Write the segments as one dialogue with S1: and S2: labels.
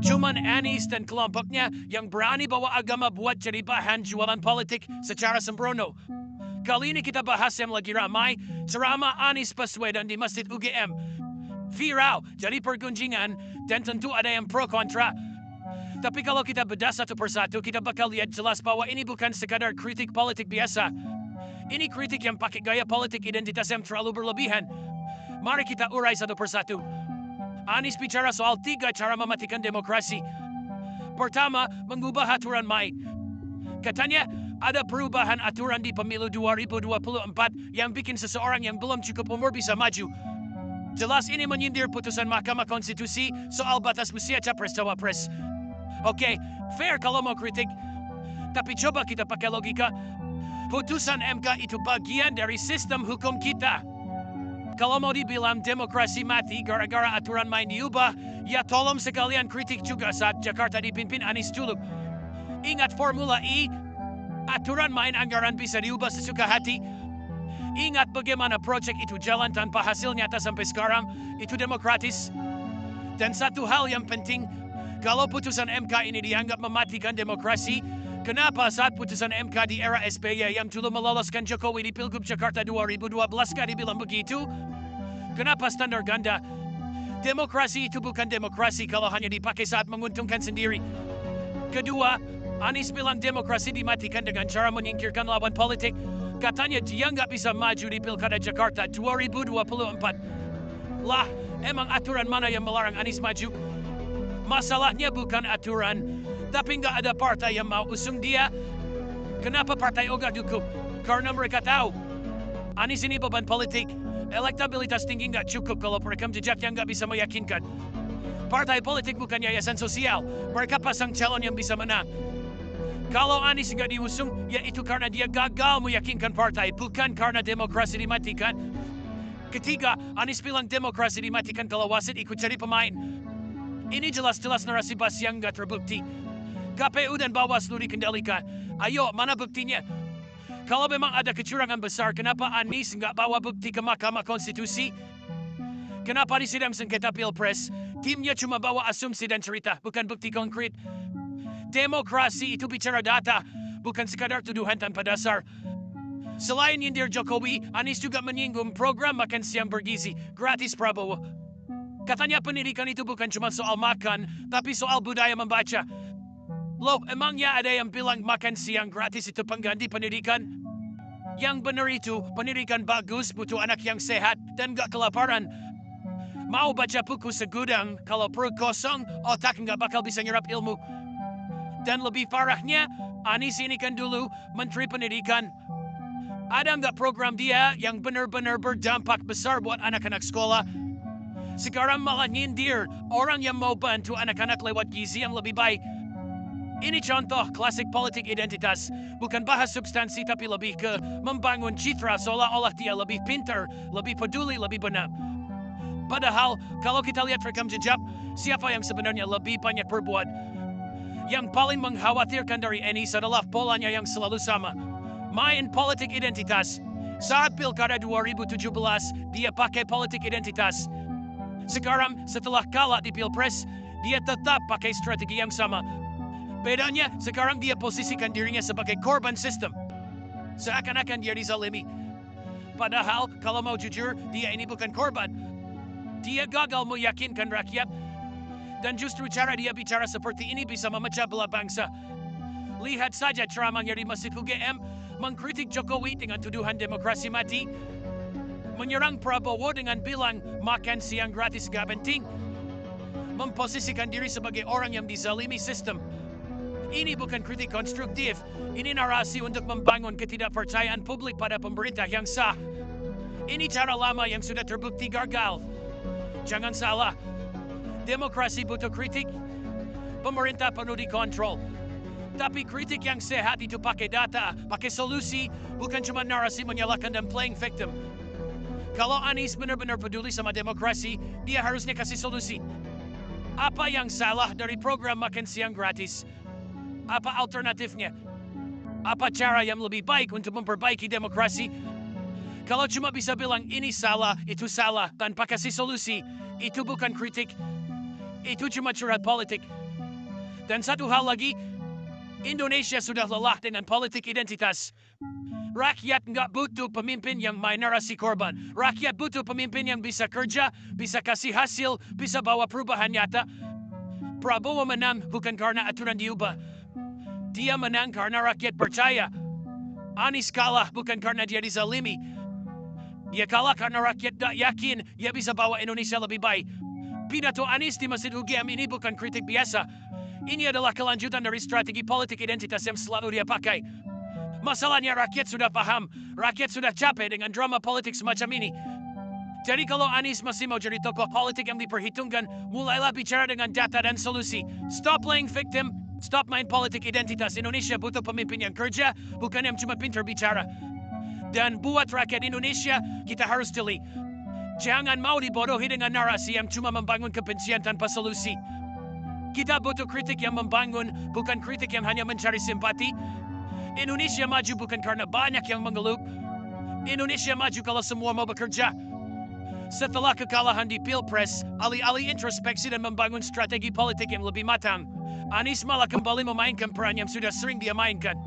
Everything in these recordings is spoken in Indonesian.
S1: Cuman Anis dan kelompoknya yang berani bawa agama buat jadi bahan jualan politik secara sembrono. Kali ini kita bahas yang lagi ramai, ceramah Anies Baswedan di Masjid UGM. Viral, jadi pergunjingan, dan tentu ada yang pro kontra. Tapi kalau kita bedah satu persatu, kita bakal lihat jelas bahwa ini bukan sekadar kritik politik biasa. Ini kritik yang pakai gaya politik identitas yang terlalu berlebihan. Mari kita urai satu persatu. Anies bicara soal 3 cara mematikan demokrasi. Pertama, mengubah aturan main. Katanya, ada perubahan aturan di pemilu 2024 yang bikin seseorang yang belum cukup umur bisa maju. Jelas ini menyindir putusan Mahkamah Konstitusi soal batas usia capres-cawapres. Oke, fair kalau mau kritik. Tapi coba kita pakai logika. Putusan MK itu bagian dari sistem hukum kita. Kalau mau dibilang demokrasi mati gara-gara aturan main diubah, ya tolong sekalian kritik juga saat Jakarta dipimpin Anies dulu. Ingat Formula E, aturan main anggaran bisa diubah sesuka hati. Ingat bagaimana proyek itu jalan tanpa hasil nyata sampai sekarang, itu demokratis. Dan satu hal yang penting, kalau putusan MK ini dianggap mematikan demokrasi, kenapa saat putusan MK di era SBY yang dulu meloloskan Jokowi di Pilgub Jakarta 2012 gak dibilang begitu? Kenapa standar ganda? Demokrasi itu bukan demokrasi kalau hanya dipakai saat menguntungkan sendiri. Kedua, Anies bilang demokrasi dimatikan dengan cara menyingkirkan lawan politik. Katanya dia nggak bisa maju di Pilkada Jakarta 2024. Lah, emang aturan mana yang melarang Anies maju? Masalahnya bukan aturan, tapi nggak ada partai yang mau usung dia. Kenapa partai ogah dukung? Karena mereka tahu Anies ini beban politik. Elektabilitas tinggi nggak cukup kalau rekam jejaknya nggak bisa meyakinkan. Partai politik bukan yayasan sosial. Mereka pasang calon yang bisa menang. Kalau Anies nggak diusung, ya itu karena dia gagal meyakinkan partai, bukan karena demokrasi dimatikan. Ketiga, Anies bilang demokrasi dimatikan kalau wasit ikut cari pemain. Ini jelas-jelas narasi basi yang nggak terbukti. KPU dan Bawaslu dikendalikan. Ayo, mana buktinya? Kalau memang ada kecurangan besar, kenapa Anies nggak bawa bukti ke Mahkamah Konstitusi? Kenapa di sidang sengketa Pilpres, timnya cuma bawa asumsi dan cerita, bukan bukti konkret? Demokrasi itu bicara data, bukan sekadar tuduhan tanpa dasar. Selain nyindir Jokowi, Anies juga menyinggung program makan siang bergizi, gratis Prabowo. Katanya pendidikan itu bukan cuma soal makan, tapi soal budaya membaca. Loh, emangnya ada yang bilang makan siang gratis itu pengganti pendidikan? Yang benar itu, pendidikan bagus butuh anak yang sehat dan gak kelaparan. Mau baca buku segudang, kalau perut kosong, otak nggak bakal bisa nyerap ilmu. Dan lebih parahnya, Anies ini kan dulu Menteri Pendidikan. Ada nggak program dia yang benar-benar berdampak besar buat anak-anak sekolah? Sekarang malah nyindir orang yang mau bantu anak-anak lewat gizi yang lebih baik. Ini contoh klasik politik identitas. Bukan bahas substansi tapi lebih ke membangun citra seolah-olah dia lebih pintar, lebih peduli, lebih benar. Padahal, kalau kita lihat rekam jejak, siapa yang sebenarnya lebih banyak berbuat? Yang paling mengkhawatirkan dari Anies adalah polanya yang selalu sama. Main politik identitas. Saat Pilkada 2017, dia pakai politik identitas. Sekarang, setelah kalah di Pilpres, dia tetap pakai strategi yang sama. Bedanya, sekarang dia posisikan dirinya sebagai korban sistem. Seakan-akan dia dizalimi. Padahal, kalau mau jujur, dia ini bukan korban. Dia gagal meyakinkan rakyat. Dan justru cara dia bicara seperti ini bisa memecah belah bangsa. Lihat saja ceramahnya di Masjid UGM, mengkritik Jokowi dengan tuduhan demokrasi mati. Menyerang Prabowo dengan bilang makan siang gratis gak penting. Memposisikan diri sebagai orang yang dizalimi sistem. Ini bukan kritik konstruktif. Ini narasi untuk membangun ketidakpercayaan publik pada pemerintah yang sah. Ini cara lama yang sudah terbukti gagal. Jangan salah. Demokrasi butuh kritik. Pemerintah perlu dikontrol. Tapi kritik yang sehat itu pakai data, pakai solusi, bukan cuma narasi menyalahkan dan playing victim. Kalau Anies benar-benar peduli sama demokrasi, dia harusnya kasih solusi. Apa yang salah dari program makan siang gratis? Apa alternatifnya? Apa cara yang lebih baik untuk memperbaiki demokrasi? Kalau cuma bisa bilang ini salah, itu salah, tanpa kasih solusi, itu bukan kritik. Itu cuma curhat politik. Dan satu hal lagi, Indonesia sudah lelah dengan politik identitas. Rakyat nggak butuh pemimpin yang may narasi korban. Rakyat butuh pemimpin yang bisa kerja, bisa kasih hasil, bisa bawa perubahan nyata. Prabowo menang bukan karena aturan diubah. Dia menang karena rakyat percaya. Anies kalah bukan karena dia dizalimi. Dia kalah karena rakyat tak yakin dia bisa bawa Indonesia lebih baik. Pidato Anies di Masjid UGM ini bukan kritik biasa. Ini adalah kelanjutan dari strategi politik identitas yang selalu dia pakai. Masalahnya rakyat sudah paham, rakyat sudah capek dengan drama politik semacam ini. Jadi kalau Anies masih mau jadi tokoh politik yang diperhitungkan, mulailah bicara dengan data dan solusi. Stop playing victim, stop main politik identitas. Indonesia butuh pemimpin yang kerja, bukan yang cuma pintar bicara. Dan buat rakyat Indonesia, kita harus jeli. Jangan mau dibodohi dengan narasi yang cuma membangun kebencian tanpa solusi. Kita butuh kritik yang membangun, bukan kritik yang hanya mencari simpati. Indonesia maju bukan karena banyak yang mengeluh. Indonesia maju kalau semua mau bekerja. Setelah kekalahan di Pilpres, alih-alih introspeksi dan membangun strategi politik yang lebih matang, Anies malah kembali memainkan peran yang sudah sering dia mainkan.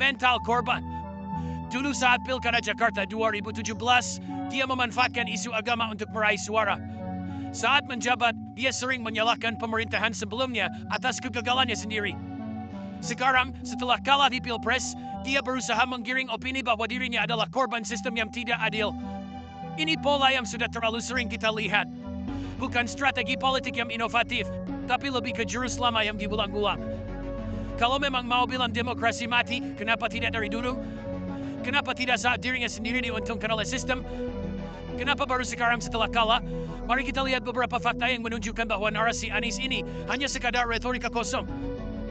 S1: Mental korban. Dulu saat Pilkada Jakarta 2017, dia memanfaatkan isu agama untuk meraih suara. Saat menjabat, dia sering menyalahkan pemerintahan sebelumnya atas kegagalannya sendiri. Sekarang, setelah kalah di Pilpres, dia berusaha menggiring opini bahwa dirinya adalah korban sistem yang tidak adil. Ini pola yang sudah terlalu sering kita lihat. Bukan strategi politik yang inovatif, tapi lebih ke jurus lama yang diulang-ulang. Kalau memang mau bilang demokrasi mati, kenapa tidak dari dulu? Kenapa tidak saat dirinya sendiri diuntungkan oleh sistem? Kenapa baru sekarang setelah kalah? Mari kita lihat beberapa fakta yang menunjukkan bahwa narasi Anies ini hanya sekadar retorika kosong.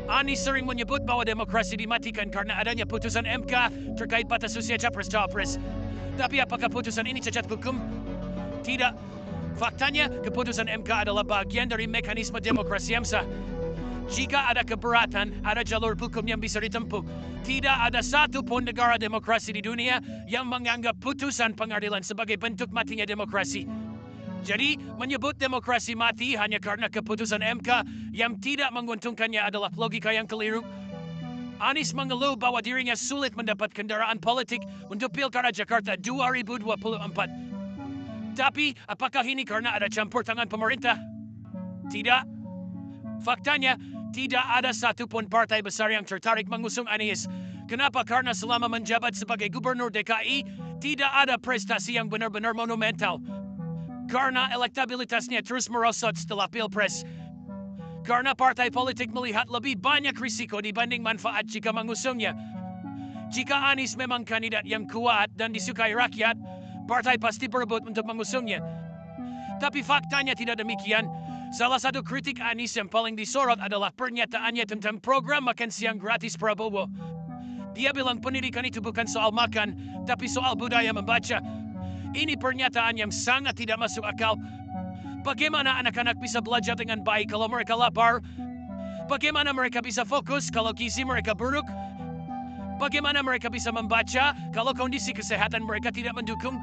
S1: Anies sering menyebut bahwa demokrasi dimatikan karena adanya putusan MK terkait batas usia capres-cawapres. Tapi apakah putusan ini cacat hukum? Tidak. Faktanya, keputusan MK adalah bagian dari mekanisme demokrasi yang sah. Jika ada keberatan, ada jalur hukum yang bisa ditempuh. Tidak ada satu pun negara demokrasi di dunia yang menganggap putusan pengadilan sebagai bentuk matinya demokrasi. Jadi, menyebut demokrasi mati hanya karena keputusan MK yang tidak menguntungkannya adalah logika yang keliru. Anies mengeluh bahwa dirinya sulit mendapat kendaraan politik untuk Pilkada Jakarta 2024. Tapi, apakah ini karena ada campur tangan pemerintah? Tidak. Faktanya, tidak ada satupun partai besar yang tertarik mengusung Anies. Kenapa? Karena selama menjabat sebagai gubernur DKI, tidak ada prestasi yang benar-benar monumental. Karena elektabilitasnya terus merosot setelah Pilpres. Karena partai politik melihat lebih banyak risiko dibanding manfaat jika mengusungnya. Jika Anies memang kandidat yang kuat dan disukai rakyat, partai pasti berebut untuk mengusungnya. Tapi faktanya tidak demikian. Salah satu kritik Anies yang paling disorot adalah pernyataannya tentang program makan siang gratis Prabowo. Dia bilang pendidikan itu bukan soal makan, tapi soal budaya membaca. Ini pernyataan yang sangat tidak masuk akal. Bagaimana anak-anak bisa belajar dengan baik kalau mereka lapar? Bagaimana mereka bisa fokus kalau gizi mereka buruk? Bagaimana mereka bisa membaca kalau kondisi kesehatan mereka tidak mendukung?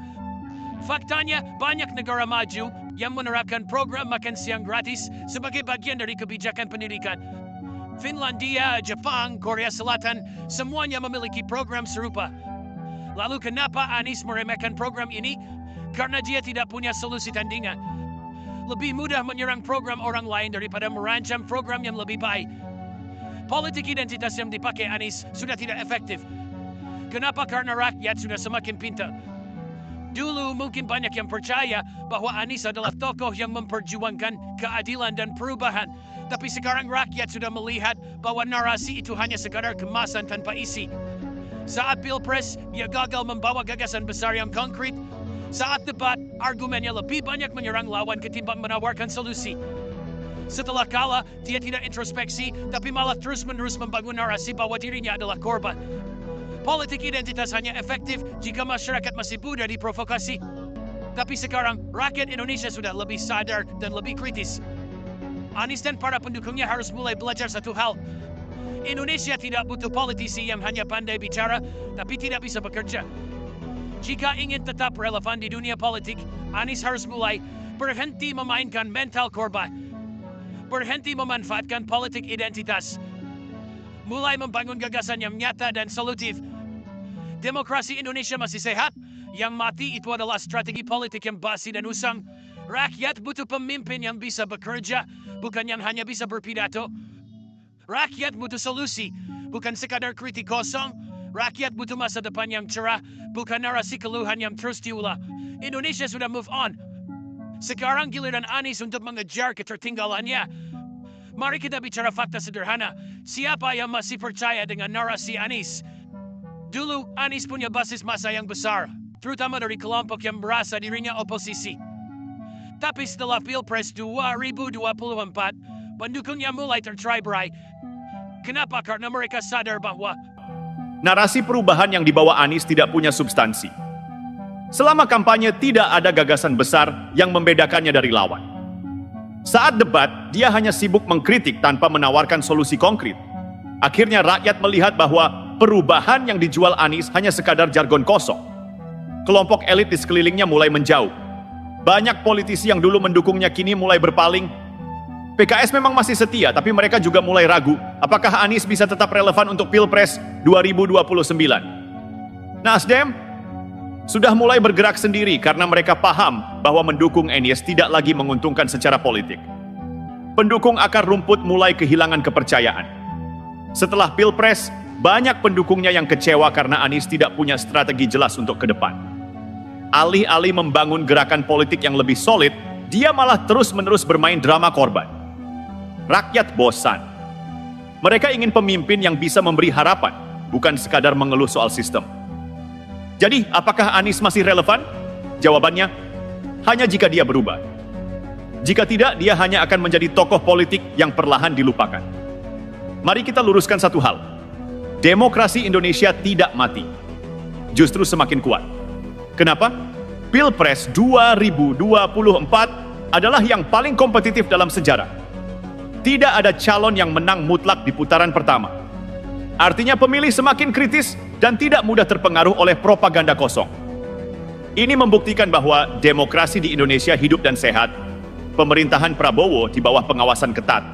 S1: Faktanya, banyak negara maju yang menerapkan program makan siang gratis sebagai bagian dari kebijakan pendidikan. Finlandia, Jepang, Korea Selatan, semuanya memiliki program serupa. Lalu kenapa Anies meremehkan program ini? Karena dia tidak punya solusi tandingan. Lebih mudah menyerang program orang lain daripada merancang program yang lebih baik. Politik identitas yang dipakai Anies sudah tidak efektif. Kenapa? Karena rakyat sudah semakin pintar. Dulu mungkin banyak yang percaya bahwa Anies adalah tokoh yang memperjuangkan keadilan dan perubahan. Tapi sekarang rakyat sudah melihat bahwa narasi itu hanya sekadar kemasan tanpa isi. Saat Pilpres, dia gagal membawa gagasan besar yang konkret. Saat debat, argumennya lebih banyak menyerang lawan ketimbang menawarkan solusi. Setelah kalah, dia tidak introspeksi, tapi malah terus-menerus membangun narasi bahwa dirinya adalah korban. Politik identitas hanya efektif jika masyarakat masih mudah diprovokasi. Tapi sekarang, rakyat Indonesia sudah lebih sadar dan lebih kritis. Anies dan para pendukungnya harus mulai belajar satu hal. Indonesia tidak butuh politisi yang hanya pandai bicara, tapi tidak bisa bekerja. Jika ingin tetap relevan di dunia politik, Anies harus mulai berhenti memainkan mental korban. berhenti memanfaatkan politik identitas. Mulai membangun gagasan yang nyata dan solutif. Demokrasi Indonesia masih sehat. Yang mati itu adalah strategi politik yang basi dan usang. Rakyat butuh pemimpin yang bisa bekerja, bukan yang hanya bisa berpidato. Rakyat butuh solusi, bukan sekadar kritik kosong. Rakyat butuh masa depan yang cerah, bukan narasi keluhan yang terus diulang. Indonesia sudah move on. Sekarang giliran Anies untuk mengejar ketertinggalannya. Mari kita bicara fakta sederhana. Siapa yang masih percaya dengan narasi Anies? Dulu, Anies punya basis massa yang besar, terutama dari kelompok yang merasa dirinya oposisi. Tapi setelah Pilpres 2024, pendukungnya mulai tercerai-berai. Kenapa? Karena mereka sadar bahwa
S2: narasi perubahan yang dibawa Anies tidak punya substansi. Selama kampanye tidak ada gagasan besar yang membedakannya dari lawan. Saat debat, dia hanya sibuk mengkritik tanpa menawarkan solusi konkret. Akhirnya rakyat melihat bahwa perubahan yang dijual Anies hanya sekadar jargon kosong. Kelompok elit di sekelilingnya mulai menjauh. Banyak politisi yang dulu mendukungnya kini mulai berpaling. PKS memang masih setia, tapi mereka juga mulai ragu apakah Anies bisa tetap relevan untuk Pilpres 2029. Nasdem sudah mulai bergerak sendiri karena mereka paham bahwa mendukung Anies tidak lagi menguntungkan secara politik. Pendukung akar rumput mulai kehilangan kepercayaan. Setelah Pilpres, banyak pendukungnya yang kecewa karena Anies tidak punya strategi jelas untuk ke depan. Alih-alih membangun gerakan politik yang lebih solid, dia malah terus-menerus bermain drama korban. Rakyat bosan. Mereka ingin pemimpin yang bisa memberi harapan, bukan sekadar mengeluh soal sistem. Jadi, apakah Anies masih relevan? Jawabannya, hanya jika dia berubah. Jika tidak, dia hanya akan menjadi tokoh politik yang perlahan dilupakan. Mari kita luruskan satu hal. Demokrasi Indonesia tidak mati. Justru semakin kuat. Kenapa? Pilpres 2024 adalah yang paling kompetitif dalam sejarah. Tidak ada calon yang menang mutlak di putaran pertama. Artinya pemilih semakin kritis dan tidak mudah terpengaruh oleh propaganda kosong. Ini membuktikan bahwa demokrasi di Indonesia hidup dan sehat. Pemerintahan Prabowo di bawah pengawasan ketat.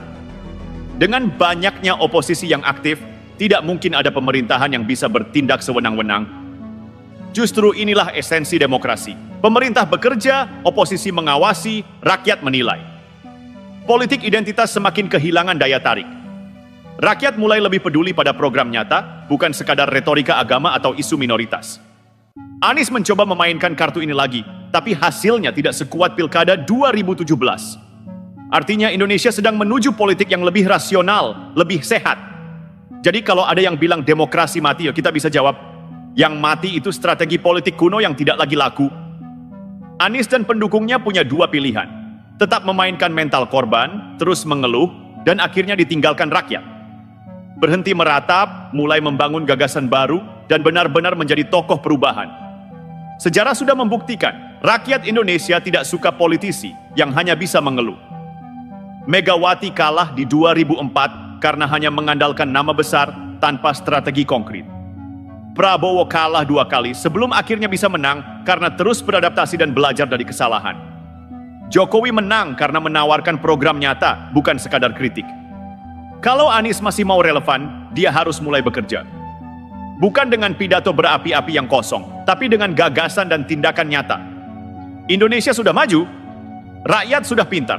S2: Dengan banyaknya oposisi yang aktif, tidak mungkin ada pemerintahan yang bisa bertindak sewenang-wenang. Justru inilah esensi demokrasi. Pemerintah bekerja, oposisi mengawasi, rakyat menilai. Politik identitas semakin kehilangan daya tarik. Rakyat mulai lebih peduli pada program nyata, bukan sekadar retorika agama atau isu minoritas. Anies mencoba memainkan kartu ini lagi, tapi hasilnya tidak sekuat Pilkada 2017. Artinya Indonesia sedang menuju politik yang lebih rasional, lebih sehat. Jadi kalau ada yang bilang demokrasi mati, ya kita bisa jawab, yang mati itu strategi politik kuno yang tidak lagi laku. Anies dan pendukungnya punya dua pilihan. Tetap memainkan mental korban, terus mengeluh, dan akhirnya ditinggalkan rakyat. Berhenti meratap, mulai membangun gagasan baru, dan benar-benar menjadi tokoh perubahan. Sejarah sudah membuktikan, rakyat Indonesia tidak suka politisi yang hanya bisa mengeluh. Megawati kalah di 2004 karena hanya mengandalkan nama besar tanpa strategi konkret. Prabowo kalah 2 kali sebelum akhirnya bisa menang karena terus beradaptasi dan belajar dari kesalahan. Jokowi menang karena menawarkan program nyata, bukan sekadar kritik. Kalau Anies masih mau relevan, dia harus mulai bekerja. Bukan dengan pidato berapi-api yang kosong, tapi dengan gagasan dan tindakan nyata. Indonesia sudah maju, rakyat sudah pintar.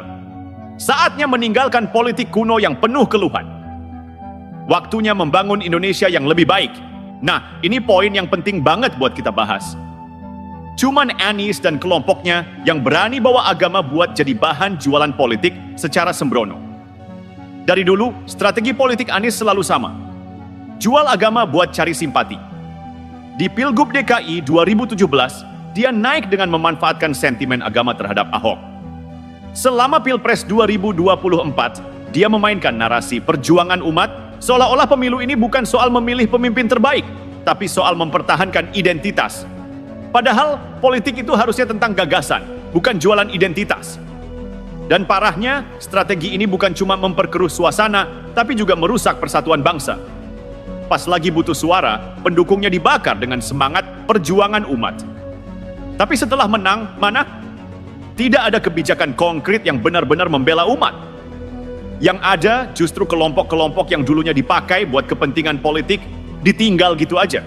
S2: Saatnya meninggalkan politik kuno yang penuh keluhan. Waktunya membangun Indonesia yang lebih baik. Nah, ini poin yang penting banget buat kita bahas. Cuman Anies dan kelompoknya yang berani bawa agama buat jadi bahan jualan politik secara sembrono. Dari dulu, strategi politik Anies selalu sama. Jual agama buat cari simpati. Di Pilgub DKI 2017, dia naik dengan memanfaatkan sentimen agama terhadap Ahok. Selama Pilpres 2024, dia memainkan narasi perjuangan umat, seolah-olah pemilu ini bukan soal memilih pemimpin terbaik, tapi soal mempertahankan identitas. Padahal politik itu harusnya tentang gagasan, bukan jualan identitas. Dan parahnya, strategi ini bukan cuma memperkeruh suasana, tapi juga merusak persatuan bangsa. Pas lagi butuh suara, pendukungnya dibakar dengan semangat perjuangan umat. Tapi setelah menang, mana? Tidak ada kebijakan konkret yang benar-benar membela umat. Yang ada justru kelompok-kelompok yang dulunya dipakai buat kepentingan politik ditinggal gitu aja.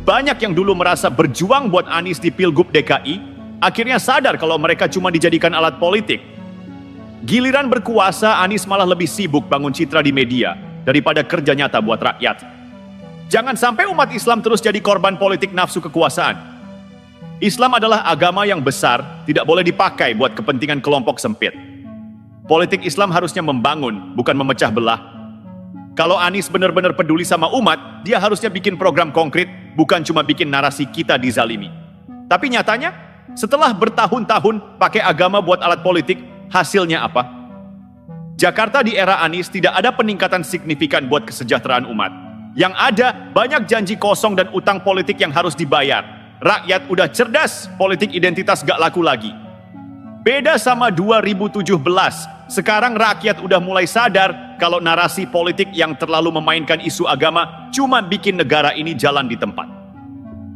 S2: Banyak yang dulu merasa berjuang buat Anies di Pilgub DKI, akhirnya sadar kalau mereka cuma dijadikan alat politik. Giliran berkuasa, Anies malah lebih sibuk bangun citra di media daripada kerja nyata buat rakyat. Jangan sampai umat Islam terus jadi korban politik nafsu kekuasaan. Islam adalah agama yang besar, tidak boleh dipakai buat kepentingan kelompok sempit. Politik Islam harusnya membangun, bukan memecah belah. Kalau Anies benar-benar peduli sama umat, dia harusnya bikin program konkret, bukan cuma bikin narasi kita dizalimi. Tapi nyatanya, setelah bertahun-tahun pakai agama buat alat politik, hasilnya apa? Jakarta di era Anies tidak ada peningkatan signifikan buat kesejahteraan umat. Yang ada, banyak janji kosong dan utang politik yang harus dibayar. Rakyat udah cerdas, politik identitas gak laku lagi. Beda sama 2017, sekarang rakyat udah mulai sadar kalau narasi politik yang terlalu memainkan isu agama cuma bikin negara ini jalan di tempat.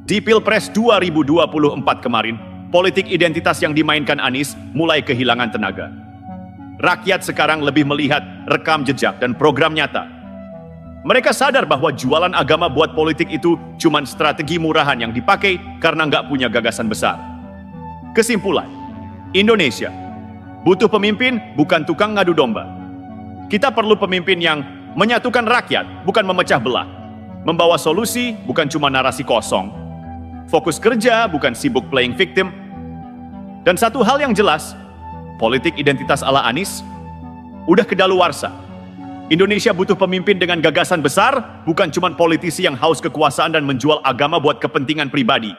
S2: Di Pilpres 2024 kemarin, politik identitas yang dimainkan Anies mulai kehilangan tenaga. Rakyat sekarang lebih melihat rekam jejak dan program nyata. Mereka sadar bahwa jualan agama buat politik itu cuma strategi murahan yang dipakai karena nggak punya gagasan besar. Kesimpulan, Indonesia butuh pemimpin, bukan tukang ngadu domba. Kita perlu pemimpin yang menyatukan rakyat, bukan memecah belah. Membawa solusi, bukan cuma narasi kosong. Fokus kerja, bukan sibuk playing victim. Dan satu hal yang jelas, politik identitas ala Anies udah kedaluarsa. Indonesia butuh pemimpin dengan gagasan besar, bukan cuma politisi yang haus kekuasaan dan menjual agama buat kepentingan pribadi.